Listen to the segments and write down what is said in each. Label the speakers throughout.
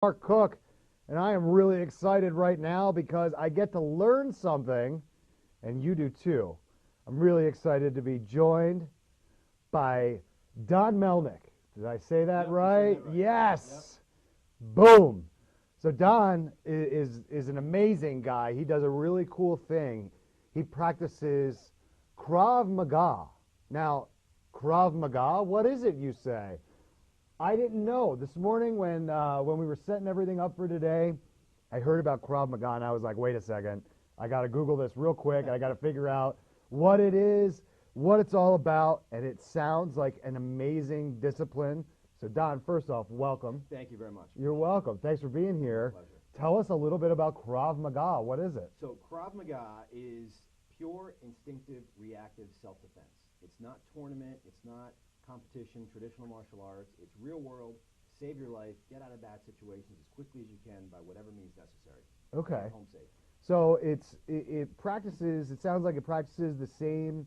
Speaker 1: Mark Cook, and I am really excited right now because I get to learn something, and you do too. I'm really excited to be joined by Don Melnick. Did I say that
Speaker 2: Yep,
Speaker 1: right?
Speaker 2: you said that right.
Speaker 1: Yes. Boom. So Don is an amazing guy. He does a really cool thing. He practices Krav Maga. Now, Krav Maga, what is it, you say? I didn't know. This morning when we were setting everything up for today, I heard about Krav Maga and I was like, wait a second. I got to Google this real quick. I got to figure out what it is, what it's all about, and it sounds like an amazing discipline. So Don, first off, welcome.
Speaker 2: Thank you very much.
Speaker 1: You're welcome. Thanks for being here.
Speaker 2: Pleasure.
Speaker 1: Tell us a little bit about Krav Maga. What is it?
Speaker 2: So Krav Maga is pure instinctive reactive self-defense. It's not tournament, it's not competition, traditional martial arts. It's real world, save your life, get out of bad situations as quickly as you can by whatever means necessary.
Speaker 1: Okay.
Speaker 2: Get home safe.
Speaker 1: So it practices, it sounds like it practices the same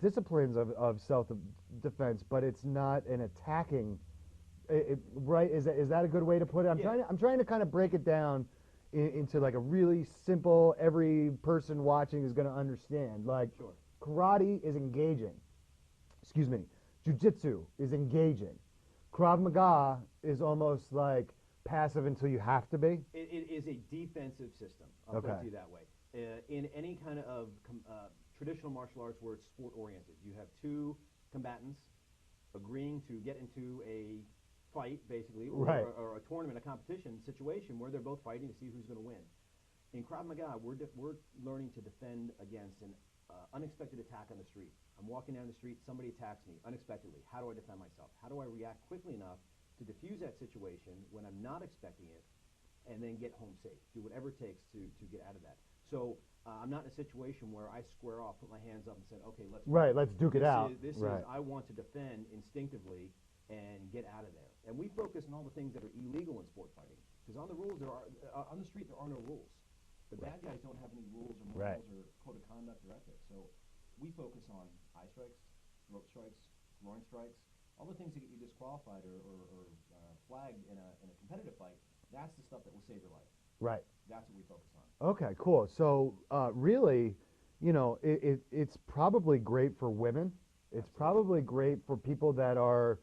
Speaker 1: disciplines of self-defense, but it's not an attacking, right? Is that a good way to put it? I'm trying to kind of break it down into like a really simple, every person watching is going to understand. Like,
Speaker 2: Sure.
Speaker 1: Karate is engaging. Excuse me. Jiu-jitsu is engaging. Krav Maga is almost like passive until you have to be.
Speaker 2: It is a defensive system. I'll put it to you that way. In any kind of traditional martial arts where it's sport-oriented, you have two combatants agreeing to get into a fight, basically, or,
Speaker 1: Right.
Speaker 2: or a tournament, a competition situation where they're both fighting to see who's going to win. In Krav Maga, we're learning to defend against an unexpected attack on the street. I'm walking down the street, somebody attacks me unexpectedly. How do I defend myself? How do I react quickly enough to diffuse that situation when I'm not expecting it, and then get home safe? Do whatever it takes to get out of that. So I'm not in a situation where I square off, put my hands up, and said, "Okay, let's
Speaker 1: duke it out."
Speaker 2: This is I want to defend instinctively and get out of there. And we focus on all the things that are illegal in sport fighting, because on the rules on the street there are no rules. The bad guys don't have any rules or morals or code of conduct or ethics. So we focus on eye strikes, throat strikes, groin strikes, all the things that get you disqualified or flagged in a competitive fight. That's the stuff that will save your life.
Speaker 1: Right.
Speaker 2: That's what we focus on.
Speaker 1: Okay, cool. So really, it's probably great for women. It's probably great for people that are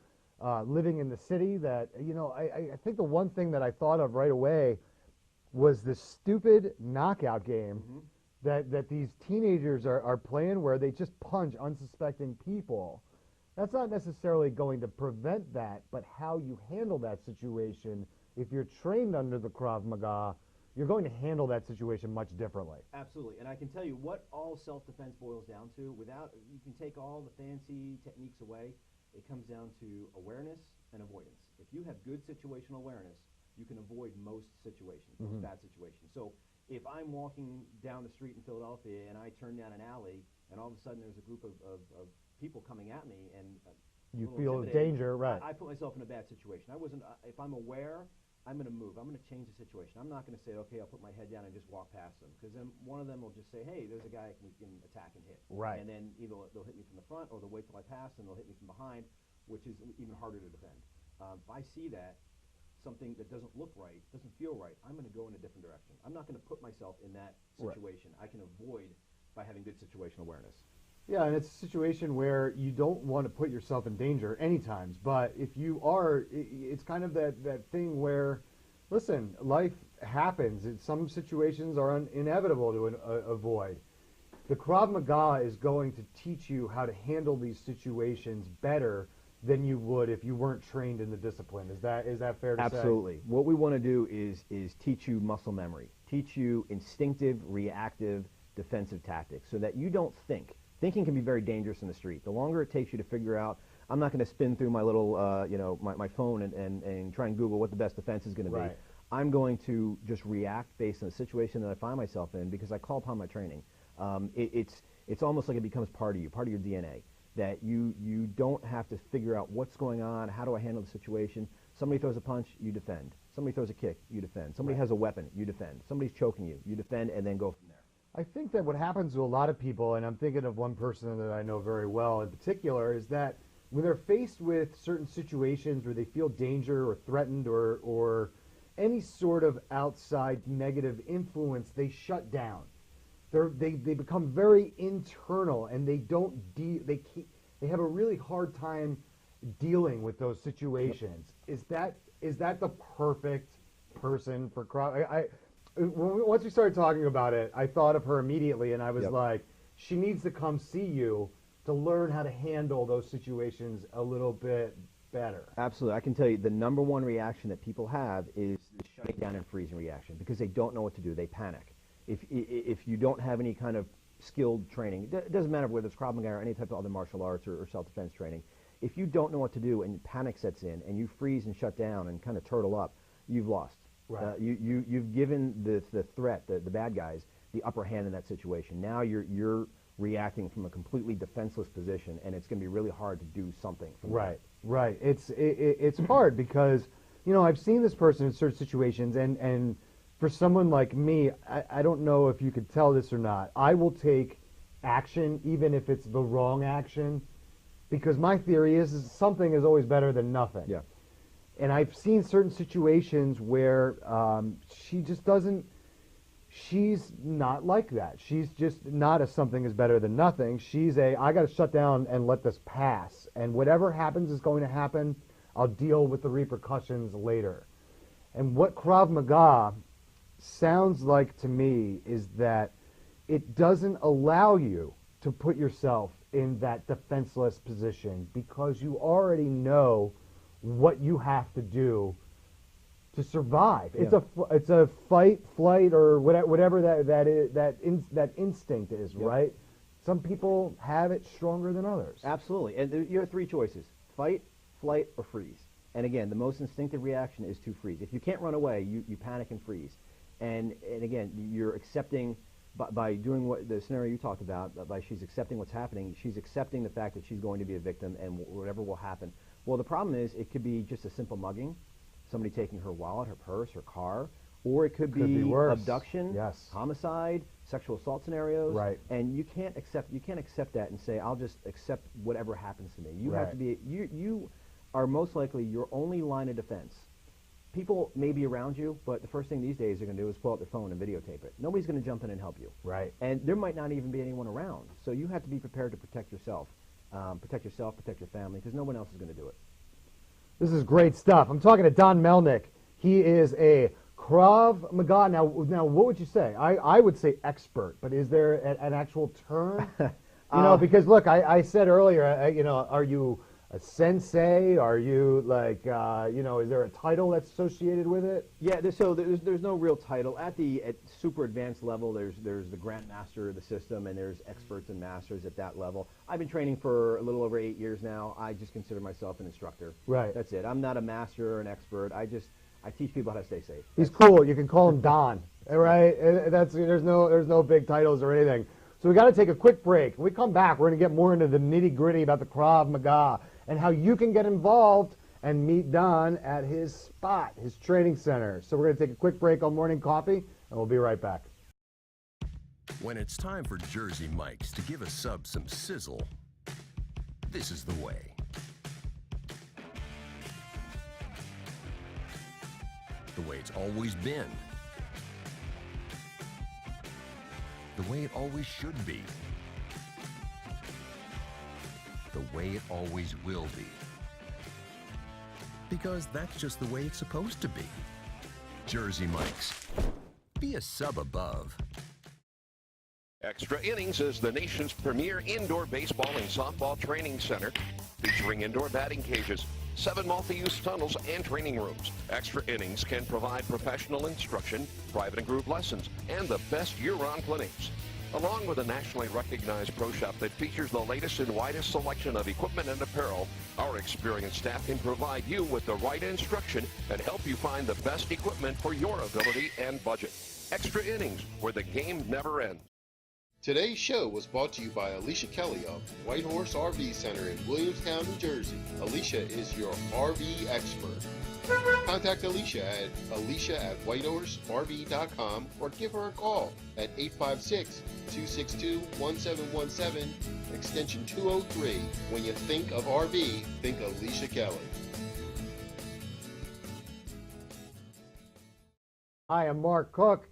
Speaker 1: living in the city. That I think the one thing that I thought of right away was the stupid knockout game that these teenagers are playing, where they just punch unsuspecting people. That's not necessarily going to prevent that, but how you handle that situation. If you're trained under the Krav Maga, you're going to handle that situation much differently.
Speaker 2: Absolutely. And I can tell you what all self-defense boils down to. You can take all the fancy techniques away. It comes down to awareness and avoidance. If you have good situational awareness, you can avoid most situations, most bad situations. So if I'm walking down the street in Philadelphia and I turn down an alley and all of a sudden there's a group of people coming at me and
Speaker 1: you feel danger, right?
Speaker 2: I put myself in a bad situation. If I'm aware, I'm going to move. I'm going to change the situation. I'm not going to say, okay, I'll put my head down and just walk past them, because then one of them will just say, hey, there's a guy we can attack and hit.
Speaker 1: Right.
Speaker 2: And then either they'll hit me from the front or they'll wait till I pass and they'll hit me from behind, which is even harder to defend. If I see that, something that doesn't look right, doesn't feel right, I'm going to go in a different direction. I'm not going to put myself in that situation. I can avoid by having good situational awareness.
Speaker 1: Yeah, and it's a situation where you don't want to put yourself in danger any times, but if you are, it's kind of that thing where, listen, life happens. Some situations are inevitable to avoid. The Krav Maga is going to teach you how to handle these situations better than you would if you weren't trained in the discipline. Is that fair to say?
Speaker 3: Absolutely. What we want to do is teach you muscle memory, teach you instinctive, reactive, defensive tactics, so that you don't think. Thinking can be very dangerous in the street. The longer it takes you to figure out, I'm not going to spin through my little, my phone and try and Google what the best defense is going to be. I'm going to just react based on the situation that I find myself in, because I call upon my training. It's almost like it becomes part of you, part of your DNA, that you don't have to figure out what's going on, how do I handle the situation. Somebody throws a punch, you defend. Somebody throws a kick, you defend. Somebody has a weapon, you defend. Somebody's choking you, you defend, and then go from there.
Speaker 1: I think that what happens to a lot of people, and I'm thinking of one person that I know very well in particular, is that when they're faced with certain situations where they feel danger or threatened or any sort of outside negative influence, they shut down. They become very internal, and they don't they have a really hard time dealing with those situations. Is that the perfect person for Krav? Once we started talking about it, I thought of her immediately, and I was like, she needs to come see you to learn how to handle those situations a little bit better.
Speaker 3: Absolutely. I can tell you the number one reaction that people have is the shutting down and freezing reaction, because they don't know what to do. They panic. If you don't have any kind of skilled training, it doesn't matter whether it's Krav Maga or any type of other martial arts or self-defense training, if you don't know what to do and panic sets in and you freeze and shut down and kind of turtle up, you've lost.
Speaker 1: Right.
Speaker 3: You've given the threat, the bad guys, the upper hand in that situation. Now you're reacting from a completely defenseless position, and it's going to be really hard to do something.
Speaker 1: Right, right. It's hard because, you know, I've seen this person in certain situations, and for someone like me, I don't know if you could tell this or not. I will take action even if it's the wrong action, because my theory is something is always better than nothing.
Speaker 3: Yeah.
Speaker 1: And I've seen certain situations where she just doesn't. She's not like that. She's just not a something is better than nothing. She's I got to shut down and let this pass. And whatever happens is going to happen. I'll deal with the repercussions later. And what Krav Maga sounds like to me is that it doesn't allow you to put yourself in that defenseless position, because you already know what you have to do to survive.
Speaker 3: Yeah.
Speaker 1: It's a fight, flight, or whatever that instinct is,
Speaker 3: Yep.
Speaker 1: right? Some people have it stronger than others.
Speaker 3: Absolutely. And you have three choices: fight, flight, or freeze. And again, the most instinctive reaction is to freeze. If you can't run away, you panic and freeze. And again, you're accepting, by doing what the scenario you talked about, by she's accepting what's happening, she's accepting the fact that she's going to be a victim and whatever will happen. Well, the problem is it could be just a simple mugging, somebody taking her wallet, her purse, her car, or it could be
Speaker 1: worse.
Speaker 3: abduction,
Speaker 1: Yes.
Speaker 3: homicide, sexual assault scenarios.
Speaker 1: Right.
Speaker 3: And you can't accept that and say, I'll just accept whatever happens to me. You
Speaker 1: Right.
Speaker 3: have to be, you are most likely your only line of defense. People may be around you, but the first thing these days they're going to do is pull out their phone and videotape it. Nobody's going to jump in and help you.
Speaker 1: Right.
Speaker 3: And there might not even be anyone around. So you have to be prepared to protect yourself, protect your family, because no one else is going to do it.
Speaker 1: This is great stuff. I'm talking to Don Melnick. He is a Krav Maga. Now, what would you say? I would say expert, but is there an actual term? You know, because look, I said earlier, you know, are you a sensei? Are you like, you know, is there a title that's associated with it?
Speaker 3: Yeah, there's no real title. At super advanced level, there's the grandmaster of the system, and there's experts and masters at that level. I've been training for a little over 8 years now. I just consider myself an instructor.
Speaker 1: Right.
Speaker 3: That's it. I'm not a master or an expert. I teach people how to stay safe.
Speaker 1: He's cool. You can call him Don. Right? There's no big titles or anything. So we got to take a quick break. When we come back, we're going to get more into the nitty gritty about the Krav Maga and how you can get involved and meet Don at his spot, his training center. So we're going to take a quick break on Morning Coffee, and we'll be right back.
Speaker 4: When it's time for Jersey Mike's to give a sub some sizzle, this is the way. The way it's always been. The way it always should be. The way it always will be. Because that's just the way it's supposed to be. Jersey Mike's. Be a sub above.
Speaker 5: Extra Innings is the nation's premier indoor baseball and softball training center, featuring indoor batting cages, 7 multi-use tunnels, and training rooms. Extra Innings can provide professional instruction, private and group lessons, and the best year-round clinics. Along with a nationally recognized pro shop that features the latest and widest selection of equipment and apparel, our experienced staff can provide you with the right instruction and help you find the best equipment for your ability and budget. Extra Innings, where the game never ends.
Speaker 6: Today's show was brought to you by Alicia Kelly of White Horse RV Center in Williamstown, New Jersey. Alicia is your RV expert. Contact Alicia at whitehorserv.com or give her a call at 856-262-1717, extension 203. When you think of RV, think Alicia Kelly.
Speaker 1: Hi, I'm Mark Cook,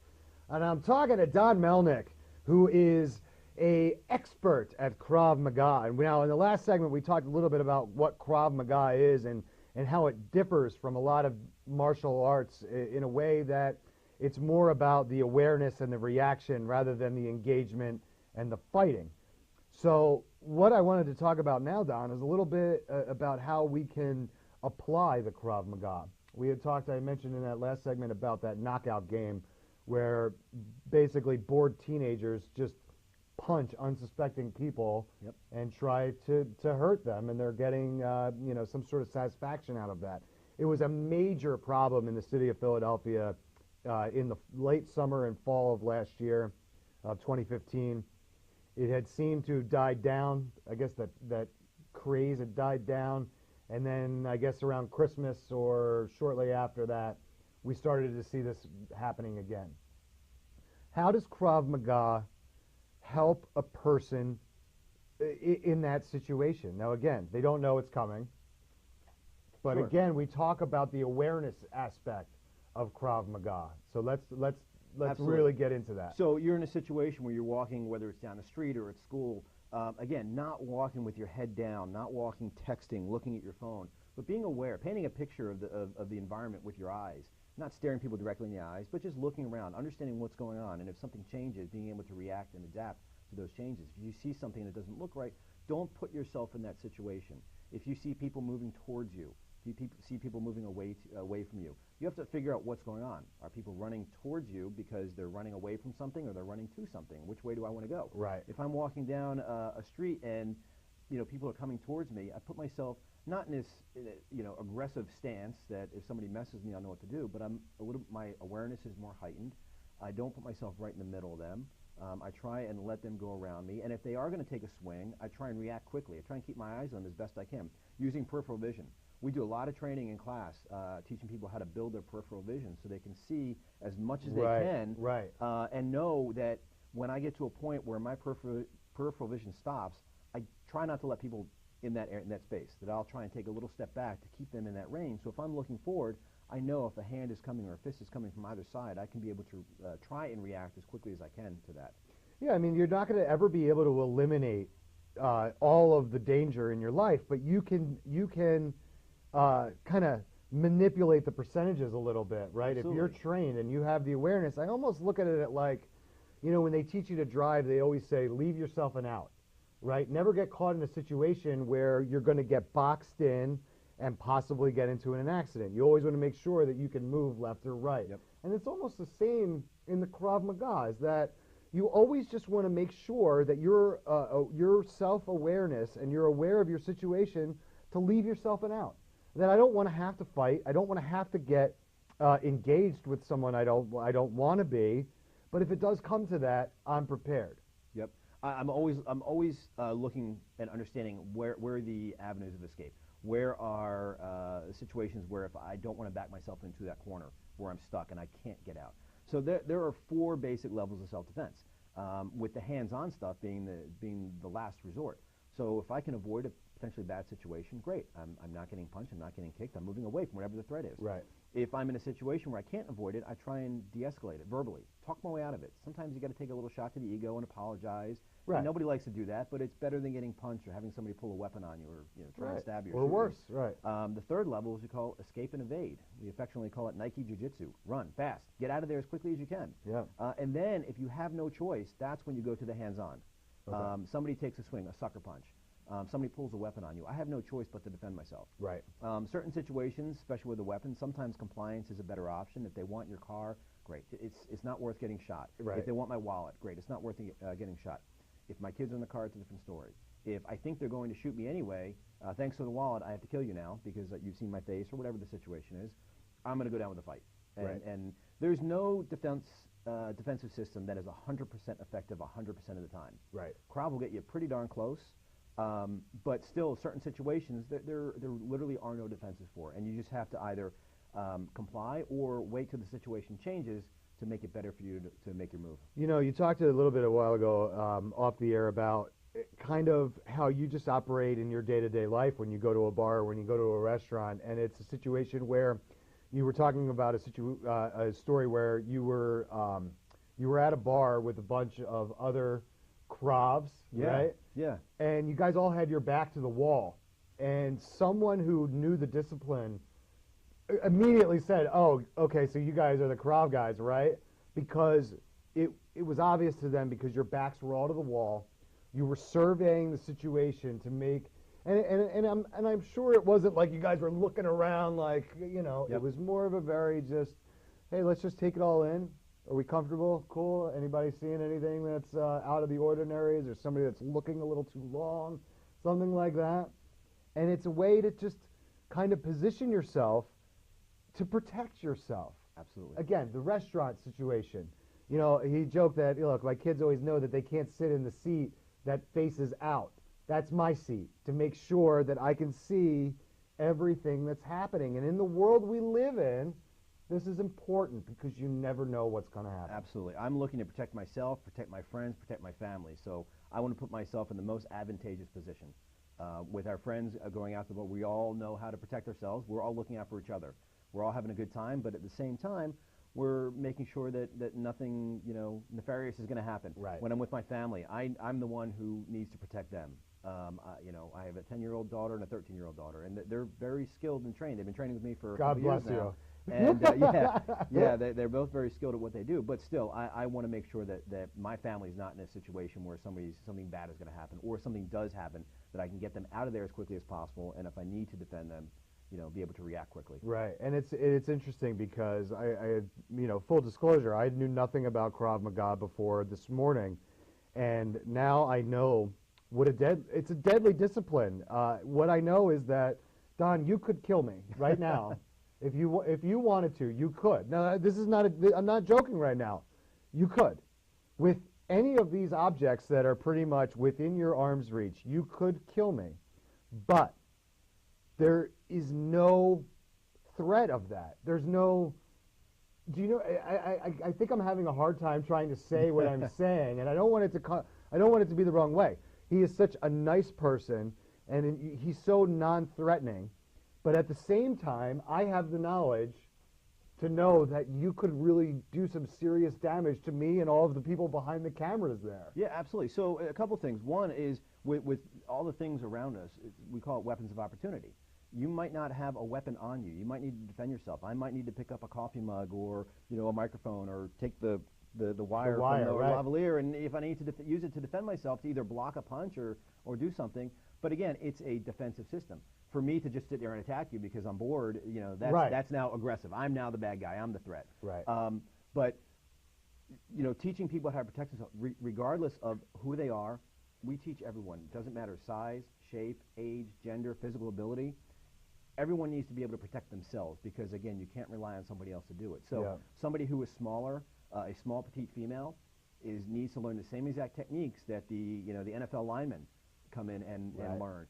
Speaker 1: and I'm talking to Don Melnick, who is a expert at Krav Maga. And now, in the last segment, we talked a little bit about what Krav Maga is and how it differs from a lot of martial arts in a way that it's more about the awareness and the reaction rather than the engagement and the fighting. So what I wanted to talk about now, Don, is a little bit about how we can apply the Krav Maga. We had talked, I mentioned in that last segment about that knockout game where basically bored teenagers just punch unsuspecting people and try to hurt them, and they're getting some sort of satisfaction out of that. It was a major problem in the city of Philadelphia in the late summer and fall of last year, of 2015. It had seemed to have died down. I guess that craze had died down. And then I guess around Christmas or shortly after that, we started to see this happening again. How does Krav Maga help a person in that situation? Now, again, they don't know it's coming. But
Speaker 3: Sure.
Speaker 1: again, we talk about the awareness aspect of Krav Maga. So let's
Speaker 3: Absolutely.
Speaker 1: really get into that.
Speaker 3: So you're in a situation where you're walking, whether it's down the street or at school, again, not walking with your head down, not walking, texting, looking at your phone, but being aware, painting a picture of the environment with your eyes, not staring people directly in the eyes, but just looking around, understanding what's going on, and if something changes, being able to react and adapt to those changes. If you see something that doesn't look right, don't put yourself in that situation. If you see people moving towards you, if you see people moving away from you, you have to figure out what's going on. Are people running towards you because they're running away from something, or they're running to something? Which way do I want to go?
Speaker 1: Right.
Speaker 3: If I'm walking down a street and people are coming towards me, I put myself not in this aggressive stance that if somebody messes me, I know what to do. But my awareness is more heightened. I don't put myself right in the middle of them. I try and let them go around me. And if they are going to take a swing, I try and react quickly. I try and keep my eyes on them as best I can, using peripheral vision. We do a lot of training in class, teaching people how to build their peripheral vision so they can see as much as they can, and know that when I get to a point where my peripheral vision stops, I try not to let people in that space, that I'll try and take a little step back to keep them in that range. So if I'm looking forward, I know if a hand is coming or a fist is coming from either side, I can be able to try and react as quickly as I can to that.
Speaker 1: Yeah, I mean, you're not going to ever be able to eliminate all of the danger in your life, but you can kind of manipulate the percentages a little bit, right?
Speaker 3: Absolutely.
Speaker 1: If you're trained and you have the awareness, I almost look at it like, when they teach you to drive, they always say, leave yourself an out, right? Never get caught in a situation where you're going to get boxed in and possibly get into an accident. You always want to make sure that you can move left or right.
Speaker 3: Yep.
Speaker 1: And it's almost the same in the Krav Maga, is that you always just want to make sure that your self-awareness and you're aware of your situation to leave yourself an out. That I don't want to have to fight. I don't want to have to get engaged with someone I don't want to be. But if it does come to that, I'm prepared.
Speaker 3: Yep. I'm always looking and understanding where the avenues of escape. Where are situations where if I don't want to back myself into that corner where I'm stuck and I can't get out. So there are 4 basic levels of self-defense, with the hands-on stuff being the last resort. So if I can avoid a potentially bad situation, great. I'm not getting punched, I'm not getting kicked, I'm moving away from whatever the threat is.
Speaker 1: Right.
Speaker 3: If I'm in a situation where I can't avoid it, I try and de-escalate it verbally, talk my way out of it. Sometimes you got to take a little shot to the ego and apologize.
Speaker 1: Right.
Speaker 3: And nobody likes to do that, but it's better than getting punched or having somebody pull a weapon on you or try and stab you.
Speaker 1: Or worse, right.
Speaker 3: The third level is we call escape and evade. We affectionately call it Nike Jiu-Jitsu. Run fast, get out of there as quickly as you can.
Speaker 1: Yeah.
Speaker 3: And then if you have no choice, that's when you go to the hands-on.
Speaker 1: Okay.
Speaker 3: Somebody takes a swing, a sucker punch. Somebody pulls a weapon on you. I have no choice but to defend myself.
Speaker 1: Right.
Speaker 3: Certain situations, especially with a weapon, sometimes compliance is a better option. If they want your car, great. It's not worth getting shot.
Speaker 1: Right.
Speaker 3: If they want my wallet, great. It's not worth getting shot. If my kids are in the car, it's a different story. If I think they're going to shoot me anyway, thanks to the wallet, I have to kill you now because you've seen my face or whatever the situation is, I'm going to go down with a fight. And there's no defensive system that is 100% effective 100% of the time.
Speaker 1: Right.
Speaker 3: Krav will get you pretty darn close. But still, certain situations, there literally are no defenses for, and you just have to either comply or wait till the situation changes to make it better for you to make your move.
Speaker 1: You talked a little bit a while ago off the air about kind of how you just operate in your day-to-day life when you go to a bar or when you go to a restaurant, and it's a situation where you were talking about a story where you were at a bar with a bunch of other Kravs, right?
Speaker 3: Yeah.
Speaker 1: And you guys all had your back to the wall, and someone who knew the discipline immediately said, "Oh, okay, so you guys are the Krav guys, right?" Because it was obvious to them because your backs were all to the wall. You were surveying the situation to make, and I'm sure it wasn't like you guys were looking around like, you know,
Speaker 3: Yep.
Speaker 1: it was more of a very just, hey, let's just take it all in. Are we comfortable? Cool. Anybody seeing anything that's out of the ordinary? Is there somebody that's looking a little too long? Something like that. And it's a way to just kind of position yourself to protect yourself.
Speaker 3: Absolutely.
Speaker 1: Again, the restaurant situation. You know, he joked that, look, my kids always know that they can't sit in the seat that faces out. That's my seat, to make sure that I can see everything that's happening. And in the world we live in, this is important because you never know what's going to happen.
Speaker 3: Absolutely. I'm looking to protect myself, protect my friends, protect my family. So I want to put myself in the most advantageous position. With our friends going out the boat, we all know how to protect ourselves. We're all looking out for each other. We're all having a good time, but at the same time, we're making sure that nothing, you know, nefarious is going to happen.
Speaker 1: Right.
Speaker 3: When I'm with my family, I'm the one who needs to protect them. You know, I have a 10-year-old daughter and a 13-year-old daughter, and they're very skilled and trained. They've been training with me for a
Speaker 1: God
Speaker 3: couple years
Speaker 1: bless you.
Speaker 3: now. And they're both very skilled at what they do. But still, I want to make sure that my family's not in a situation where something bad is going to happen, or something does happen, that I can get them out of there as quickly as possible. And if I need to defend them, you know, be able to react quickly.
Speaker 1: Right, and it's interesting because I you know, full disclosure, I knew nothing about Krav Maga before this morning, and now I know what it's a deadly discipline. What I know is that, Don, you could kill me right now. If you wanted to, you could. Now, this is not I'm not joking right now. You could. With any of these objects that are pretty much within your arm's reach, you could kill me. But there is no threat of that. There's no, do you know, I think I'm having a hard time trying to say what I'm saying, and I don't want it to be the wrong way. He is such a nice person, and he's so non-threatening. But at the same time, I have the knowledge to know that you could really do some serious damage to me and all of the people behind the cameras there.
Speaker 3: Yeah, absolutely. So a couple things. One is with all the things around us, we call it weapons of opportunity. You might not have a weapon on you. You might need to defend yourself. I might need to pick up a coffee mug or, you know, a microphone, or take the wire from the
Speaker 1: right.
Speaker 3: lavalier, and if I need to use it to defend myself, to either block a punch or do something. But again, it's a defensive system. For me to just sit there and attack you because I'm bored, you know, that's now aggressive. I'm now the bad guy. I'm the threat.
Speaker 1: Right.
Speaker 3: But, you know, teaching people how to protect themselves, regardless of who they are, we teach everyone. It doesn't matter size, shape, age, gender, physical ability. Everyone needs to be able to protect themselves because, again, you can't rely on somebody else to do it. So somebody who is smaller, a small, petite female, needs to learn the same exact techniques that the NFL linemen come in and learn.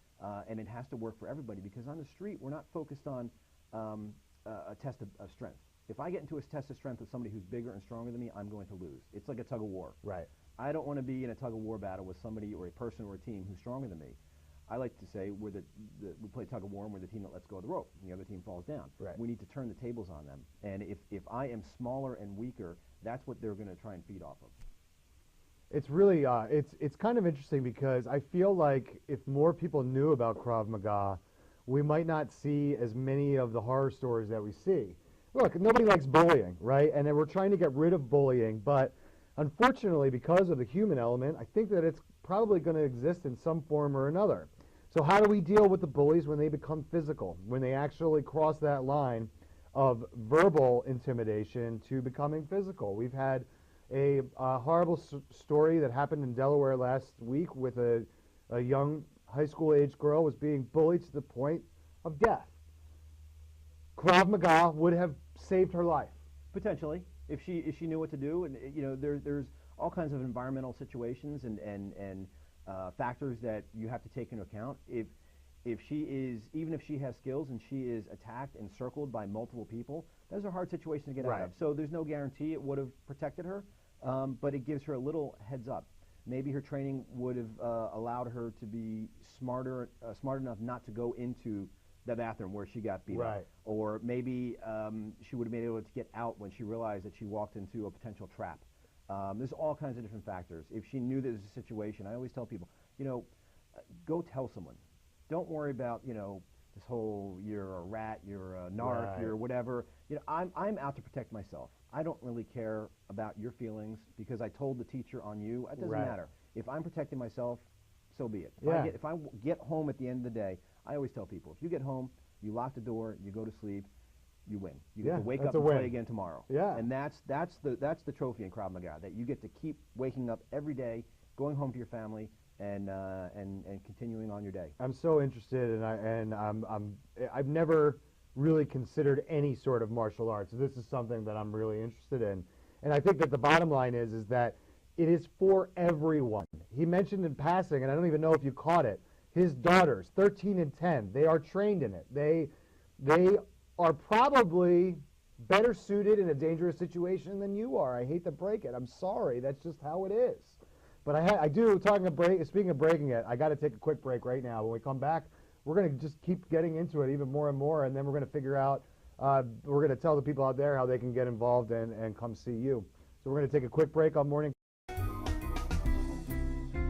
Speaker 3: And it has to work for everybody because on the street, we're not focused on a test of strength. If I get into a test of strength with somebody who's bigger and stronger than me, I'm going to lose. It's like a tug of war.
Speaker 1: Right.
Speaker 3: I don't want to be in a tug of war battle with somebody or a person or a team who's stronger than me. I like to say we play tug of war and we're the team that lets go of the rope and the other team falls down.
Speaker 1: Right.
Speaker 3: We need to turn the tables on them. And if I am smaller and weaker, that's what they're going to try and feed off of.
Speaker 1: It's really it's kind of interesting because I feel like if more people knew about Krav Maga, we might not see as many of the horror stories that we see. Look, nobody likes bullying, right? And then we're trying to get rid of bullying, but unfortunately, because of the human element, I think that it's probably going to exist in some form or another. So how do we deal with the bullies when they become physical, when they actually cross that line of verbal intimidation to becoming physical? We've had a horrible story that happened in Delaware last week with a young high school age girl was being bullied to the point of death. Krav Maga would have saved her life.
Speaker 3: Potentially, if she knew what to do, and you know, there's all kinds of environmental situations and factors that you have to take into account. If she is, even if she has skills and she is attacked and circled by multiple people, those are hard situations to get out of. So there's no guarantee it would have protected her, but it gives her a little heads up. Maybe her training would have allowed her to be smart enough not to go into the bathroom where she got beat
Speaker 1: Right.
Speaker 3: up. Or maybe she would have been able to get out when she realized that she walked into a potential trap. There's all kinds of different factors. If she knew there was a situation, I always tell people, go tell someone. Don't worry about, this whole you're a rat, you're a narc,
Speaker 1: Right.
Speaker 3: you're whatever. I'm out to protect myself. I don't really care about your feelings because I told the teacher on you. It doesn't
Speaker 1: Right.
Speaker 3: matter. If I'm protecting myself, so be it.
Speaker 1: Yeah.
Speaker 3: If I get home at the end of the day, I always tell people, if you get home, you lock the door, you go to sleep, you win. You get
Speaker 1: Yeah,
Speaker 3: to wake
Speaker 1: that's
Speaker 3: up
Speaker 1: a
Speaker 3: and
Speaker 1: win.
Speaker 3: play again tomorrow.
Speaker 1: Yeah.
Speaker 3: And that's the trophy in Krav Maga, that you get to keep waking up every day, going home to your family, and continuing on your day.
Speaker 1: I'm so interested, and I've never really considered any sort of martial arts. So this is something that I'm really interested in, and I think that the bottom line is that it is for everyone. He mentioned in passing, and I don't even know if you caught it. His daughters, 13 and 10, they are trained in it. They are probably better suited in a dangerous situation than you are. I hate to break it. I'm sorry. That's just how it is. But speaking of breaking it, I got to take a quick break right now. When we come back, we're going to just keep getting into it even more and more, and then we're going to figure out, we're going to tell the people out there how they can get involved and come see you. So we're going to take a quick break on Morning.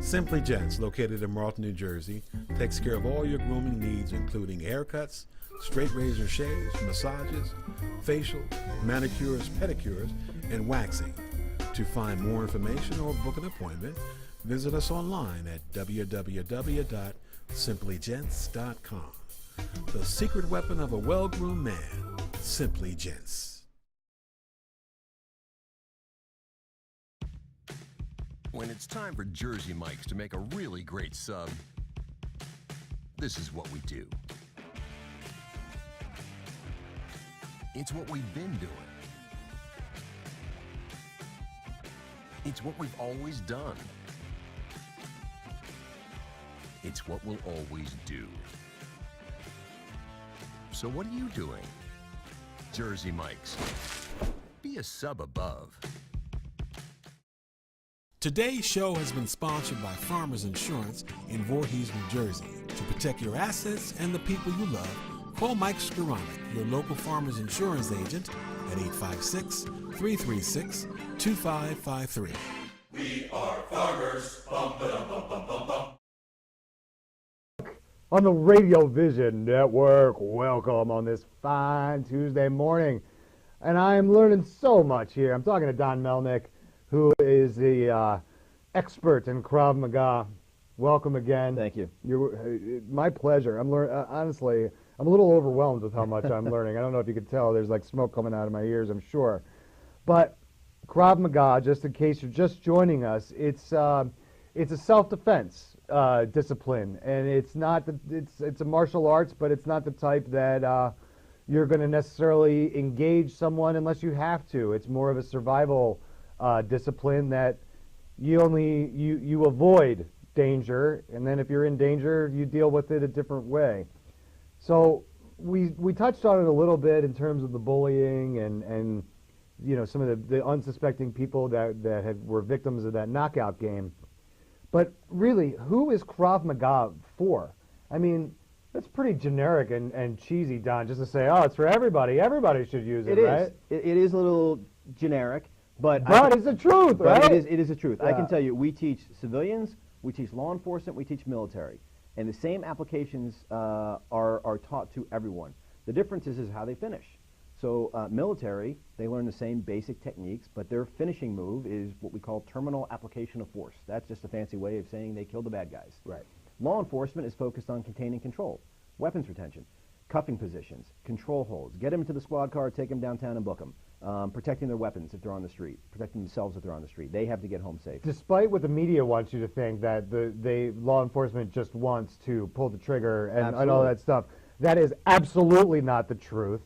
Speaker 7: Simply Gents, located in Marlton, New Jersey, takes care of all your grooming needs, including haircuts, straight razor shaves, massages, facials, manicures, pedicures, and waxing. To find more information or book an appointment, visit us online at www.simplygents.com. The secret weapon of a well-groomed man, Simply Gents.
Speaker 4: When it's time for Jersey Mike's to make a really great sub, this is what we do. It's what we've been doing. It's what we've always done. It's what we'll always do. So what are you doing? Jersey Mike's. Be a sub above.
Speaker 7: Today's show has been sponsored by Farmers Insurance in Voorhees, New Jersey. To protect your assets and the people you love, call Mike Skoranek, your local Farmers Insurance agent, at 856-336-2553.
Speaker 8: We are farmers. Bum, ba-dum, bum, bum, bum, bum.
Speaker 1: On the Radio Vision Network, welcome on this fine Tuesday morning. And I am learning so much here. I'm talking to Don Melnick, who is the expert in Krav Maga. Welcome again.
Speaker 3: Thank you.
Speaker 1: My pleasure. Honestly, I'm a little overwhelmed with how much I'm learning. I don't know if you could tell. There's like smoke coming out of my ears, I'm sure. But Krav Maga, just in case you're just joining us, it's a self-defense discipline, and it's a martial arts, but it's not the type that you're going to necessarily engage someone unless you have to. It's more of a survival discipline that you avoid danger, and then if you're in danger, you deal with it a different way. So we touched on it a little bit in terms of the bullying and some of the unsuspecting people that were victims of that knockout game. But really, who is Krav Maga for? I mean, that's pretty generic and cheesy, Don, just to say, oh, it's for everybody. Everybody should use it, right?
Speaker 3: It is a little generic, but
Speaker 1: it's the truth, right?
Speaker 3: But it is the truth. I
Speaker 1: Yeah.
Speaker 3: can tell you, we teach civilians, we teach law enforcement, we teach military, and the same applications are taught to everyone. The difference is how they finish. So military, they learn the same basic techniques, but their finishing move is what we call terminal application of force. That's just a fancy way of saying they kill the bad guys.
Speaker 1: Right.
Speaker 3: Law enforcement is focused on containing control, weapons retention, cuffing positions, control holds, get them into the squad car, take them downtown and book them, protecting their weapons if they're on the street, protecting themselves if they're on the street. They have to get home safe.
Speaker 1: Despite what the media wants you to think, that law enforcement just wants to pull the trigger and all that stuff, that is absolutely not the truth.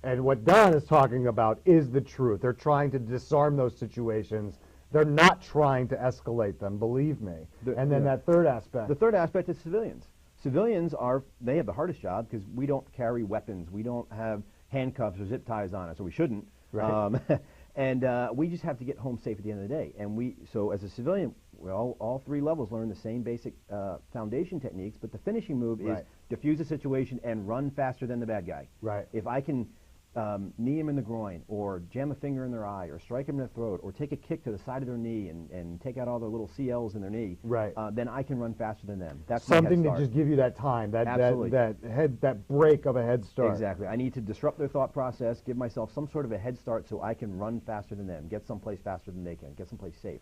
Speaker 1: And what Don is talking about is the truth. They're trying to disarm those situations. They're not trying to escalate them, believe me. And then that third aspect.
Speaker 3: The third aspect is civilians. Civilians they have the hardest job because we don't carry weapons. We don't have handcuffs or zip ties on us, or we shouldn't.
Speaker 1: Right.
Speaker 3: And we just have to get home safe at the end of the day. And so as a civilian, all 3 levels learn the same basic foundation techniques, but the finishing move is diffuse the situation and run faster than the bad guy.
Speaker 1: Right.
Speaker 3: If I can knee him in the groin, or jam a finger in their eye, or strike him in the throat, or take a kick to the side of their knee and take out all their little CLs in their knee, then I can run faster than them. That's
Speaker 1: something
Speaker 3: my
Speaker 1: to
Speaker 3: head
Speaker 1: just give you that time,
Speaker 3: Absolutely.
Speaker 1: that break of a head start.
Speaker 3: Exactly. I need to disrupt their thought process, give myself some sort of a head start so I can run faster than them, get someplace faster than they can, get someplace safe.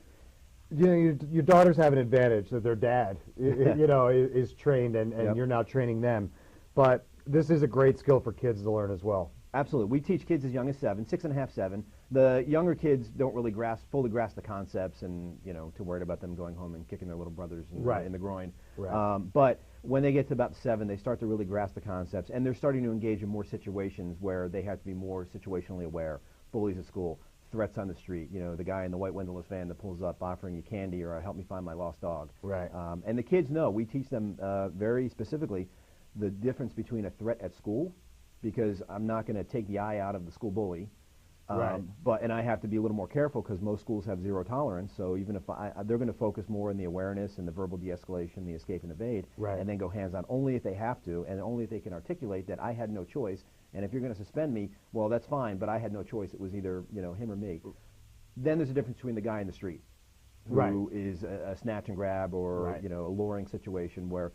Speaker 1: You know, your daughters have an advantage that their dad, you know, is trained, and you're now training them. But this is a great skill for kids to learn as well.
Speaker 3: Absolutely. We teach kids as young as 7, 6 and a half, 7. The younger kids don't really fully grasp the concepts, and too worried about them going home and kicking their little brothers in the groin.
Speaker 1: Right.
Speaker 3: But when they get to about 7, they start to really grasp the concepts, and they're starting to engage in more situations where they have to be more situationally aware. Bullies at school, threats on the street. The guy in the white windowless van that pulls up offering you candy or help me find my lost dog.
Speaker 1: Right.
Speaker 3: And the kids know. We teach them very specifically the difference between a threat at school, because I'm not going to take the eye out of the school bully. And I have to be a little more careful because most schools have 0 tolerance. So even if they're going to focus more on the awareness and the verbal de-escalation, the escape and evade, and then go hands-on only if they have to, and only if they can articulate that I had no choice. And if you're going to suspend me, well, that's fine, but I had no choice. It was either him or me. Then there's a difference between the guy in the street, who is a snatch and grab or a luring situation where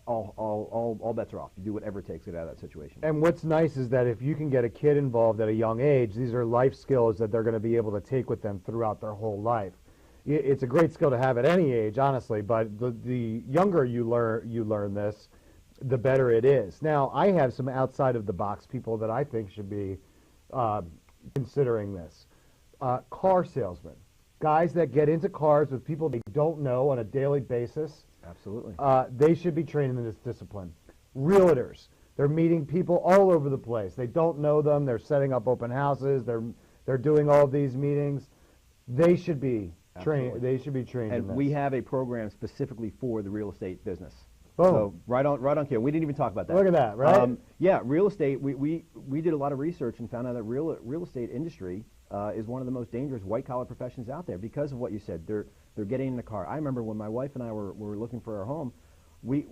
Speaker 3: all bets are off. You do whatever it takes to get out of that situation.
Speaker 1: And what's nice is that if you can get a kid involved at a young age, these are life skills that they're going to be able to take with them throughout their whole life. It's a great skill to have at any age, honestly, but the younger you learn this, the better it is. Now, I have some outside of the box people that I think should be considering this. Car salesmen, guys that get into cars with people they don't know on a daily basis.
Speaker 3: Absolutely.
Speaker 1: They should be trained in this discipline. Realtors, they're meeting people all over the place. They don't know them. They're setting up open houses. They're doing all of these meetings. They should be trained. They should be trained in this.
Speaker 3: And we have a program specifically for the real estate business.
Speaker 1: Boom.
Speaker 3: So right on cue. We didn't even talk about that.
Speaker 1: Look at that, right?
Speaker 3: Yeah, real estate. We did a lot of research and found out that real estate industry is one of the most dangerous white-collar professions out there because of what you said. They're getting in the car. I remember when my wife and I were looking for our home, we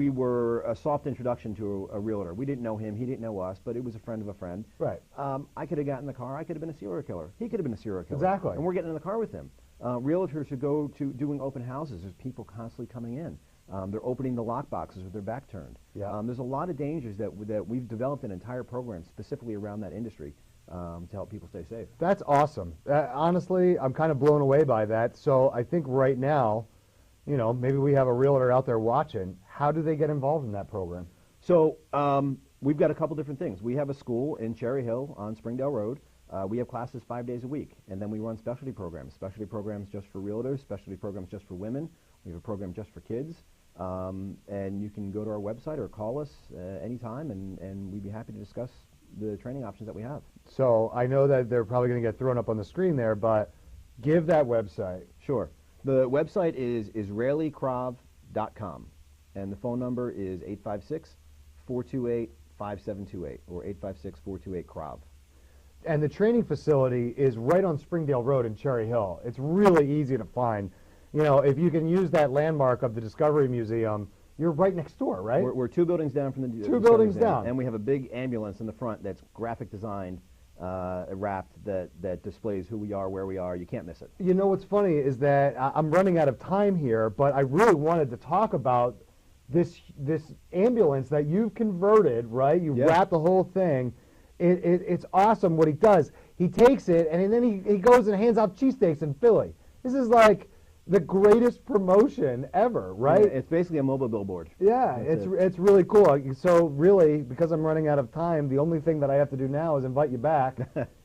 Speaker 3: were a soft introduction to a realtor. We didn't know him. He didn't know us, but it was a friend of a friend.
Speaker 1: Right.
Speaker 3: I could have gotten in the car. I could have been a serial killer. He could have been a serial killer.
Speaker 1: Exactly.
Speaker 3: And we're getting in the car with him. Realtors who go to doing open houses, there's people constantly coming in. They're opening the lock boxes with their back turned.
Speaker 1: Yeah.
Speaker 3: There's a lot of dangers that we've developed an entire program specifically around that industry to help people stay safe.
Speaker 1: That's awesome. Honestly, I'm kind of blown away by that. So I think right now, maybe we have a realtor out there watching. How do they get involved in that program?
Speaker 3: So we've got a couple different things. We have a school in Cherry Hill on Springdale Road. We have classes 5 days a week, and then we run specialty programs just for realtors, specialty programs just for women. We have a program just for kids. And you can go to our website or call us anytime, and we'd be happy to discuss the training options that we have.
Speaker 1: So I know that they're probably going to get thrown up on the screen there, but give that website.
Speaker 3: Sure. The website is israelikrav.com, and the phone number is 856-428-5728, or 856-428-KRAV.
Speaker 1: And the training facility is right on Springdale Road in Cherry Hill. It's really easy to find. If you can use that landmark of the Discovery Museum, you're right next door, right?
Speaker 3: We're 2 buildings down from the
Speaker 1: Two buildings down.
Speaker 3: And we have a big ambulance in the front that's graphic designed, wrapped, that displays who we are, where we are. You can't miss it.
Speaker 1: You know what's funny is that I'm running out of time here, but I really wanted to talk about this ambulance that you've converted, right? You wrap the whole thing. It's awesome what he does. He takes it, and then he goes and hands out cheesesteaks in Philly. This is like the greatest promotion ever, right?
Speaker 3: Yeah, it's basically a mobile billboard.
Speaker 1: Yeah, it's really cool. So really, because I'm running out of time, the only thing that I have to do now is invite you back,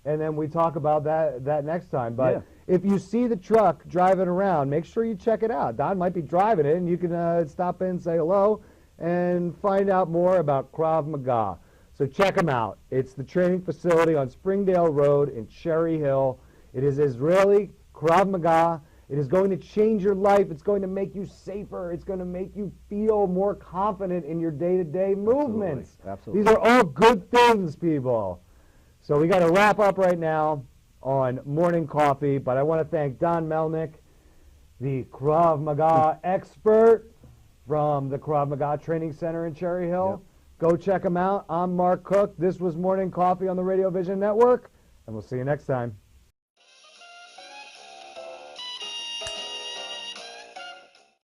Speaker 1: and then we talk about that next time. But if you see the truck driving around, make sure you check it out. Don might be driving it, and you can stop in, say hello, and find out more about Krav Maga. So check them out. It's the training facility on Springdale Road in Cherry Hill. It is Israeli Krav Maga. It is going to change your life. It's going to make you safer. It's going to make you feel more confident in your day-to-day movements.
Speaker 3: Absolutely.
Speaker 1: These are all good things, people. So we got to wrap up right now on morning coffee, but I want to thank Don Melnick, the Krav Maga expert from the Krav Maga Training Center in Cherry Hill. Go check him out. I'm Mark Cook. This was Morning Coffee on the Radio Vision Network, and we'll see you next time.